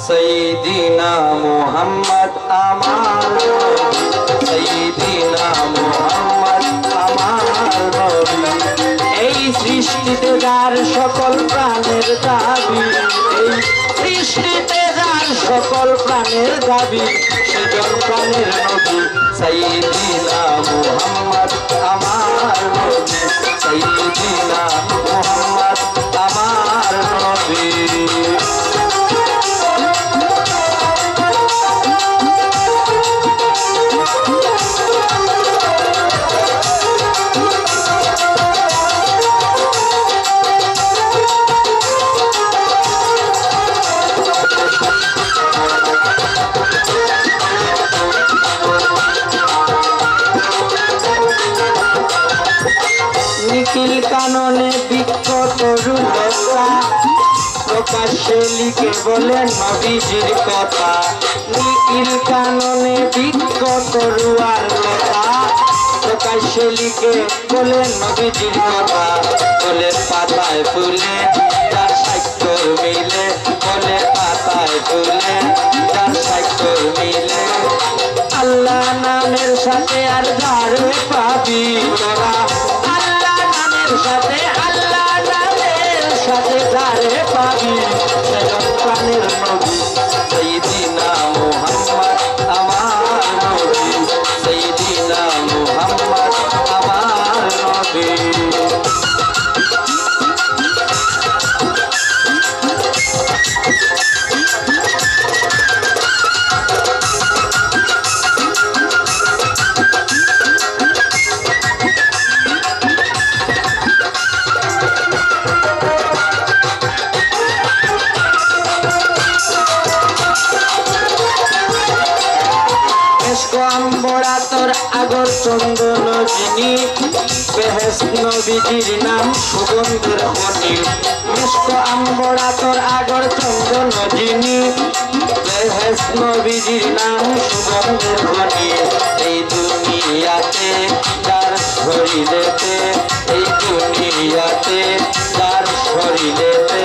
সাইয়্যিদিনা মুহাম্মদ আমার নবী, সাইয়্যিদিনা মুহাম্মদ আমার নবী। এই সৃষ্টিতে যার সকল প্রাণের দাবি, এই সৃষ্টিতে যার সকল প্রাণের দাবি, সেজন প্রাণের নবী সাইয়্যিদিনা মুহাম্মদ আমার নবী, সাইয়্যিদিনা মুহাম্মদ আমার নবী। নিখিল কাননে বিখ্যাত রূপতা, প্রকাশ্যে লিখে বলেন নবীজির কথা। নিখিল কাননে বিখ্যাত রূপতা, প্রকাশ্যে লিখে বলেন নবীজির কথা। বলে পাতায় ফুলে যার সাক্ষ্য মিলে, বলে পাতায় ফুলে যার সাক্ষ্য মিলে। আল্লাহ নামের সাথে আর যারে পাবি তোরা, সাথে আল্লাহ নামের সাথে যারে পাবি, সেজন প্রাণের নবী সাইয়্যিদিনা মুহাম্মদ আমার নবী, সাইয়্যিদিনা মুহাম্মদ আমার নবী। আম্বরা তোর আগর চন্দন যিনি, বেহেশত নবীজির নাম সুগন্ধের খনি। মিষ্ক আম্বরা তোর আগর চন্দন যিনি, বেহেশত নবীজির নাম সুগন্ধের খনি। এই দুনিয়াতে যার শরীরেতে, এই দুনিয়াতে যার শরীরেতে,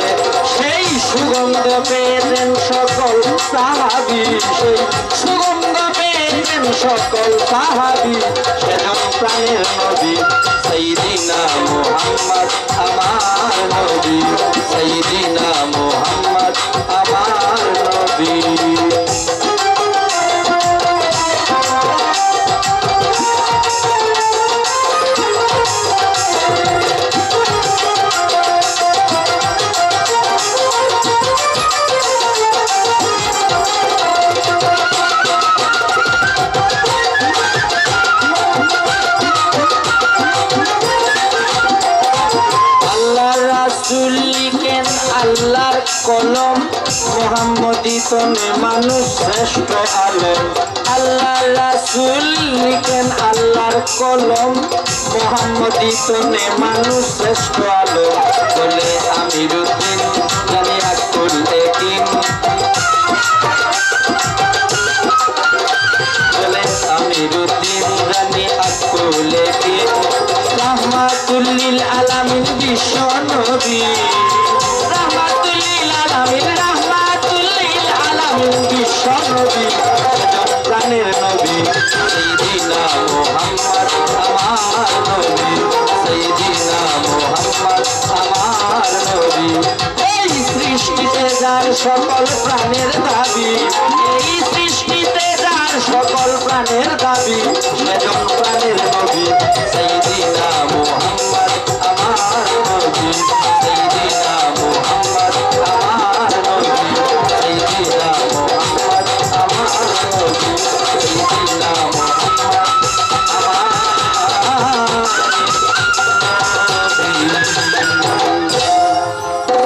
সেই সুগন্ধ পেয়েছেন সকল সাহাবী, সেই সুগন্ধ পেয়েছেন সকল সাহাবী, সেজন প্রাণের নবী সাইয়্যিদিনা মুহাম্মদ আমার নবী, সাইয়্যিদিনা মুহাম্মদ আমার নবী। লিখেন আল্লাহর কলম, মুহাম্মদী তনে মানুষ শ্রেষ্ঠ আলম। আল্লাহ রাসূল লিখেন আল্লাহর কলম, মুহাম্মদী তনে মানুষ শ্রেষ্ঠ আলম। বলে আমিরুদ্দিন জানি আকুল একিন, বলে আমিরুদ্দিন জানি আকুল একিন। রাহমাতুল লিল আলামিন বিশ্ব নবী, রাহমাতুল লিল আলামিন, রাহমাতুল লিল আলামিন বিশ্ব নবী, সেজন প্রাণের নবী সাইয়্যিদিনা মুহাম্মদ আমার নবী, সাইয়্যিদিনা মুহাম্মদ আমার নবী। এই সৃষ্টিতে যার সকল প্রাণের দাবি, এই সৃষ্টিতে যার সকল প্রাণের দাবি, সেজন